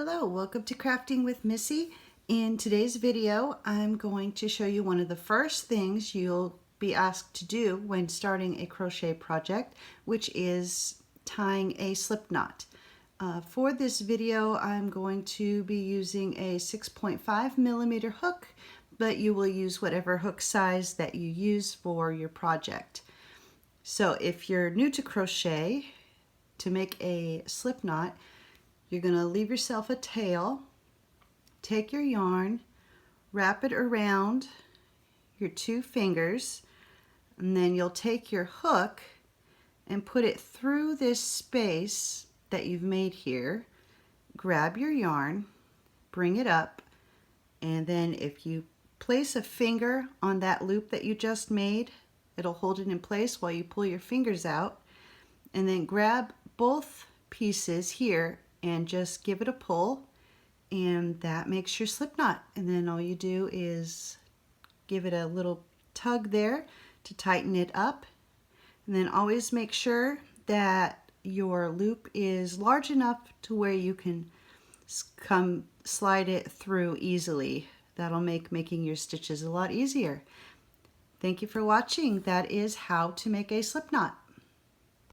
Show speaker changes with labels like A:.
A: Hello, welcome to Crafting with Missy. In today's video, I'm going to show you one of the first things you'll be asked to do when starting a crochet project, which is tying a slip knot. For this video, I'm going to be using a 6.5 millimeter hook, but you will use whatever hook size that you use for your project. So if you're new to crochet, to make a slip knot, you're going to leave yourself a tail, take your yarn, wrap it around your two fingers, and then you'll take your hook and put it through this space that you've made here. Grab your yarn, bring it up, and then if you place a finger on that loop that you just made, it'll hold it in place while you pull your fingers out, and then grab both pieces here and just give it a pull, and that makes your slip knot. And then all you do is give it a little tug there to tighten it up, and then always make sure that your loop is large enough to where you can slide it through easily. That'll make making your stitches a lot easier. Thank you for watching. That is how to make a slip knot.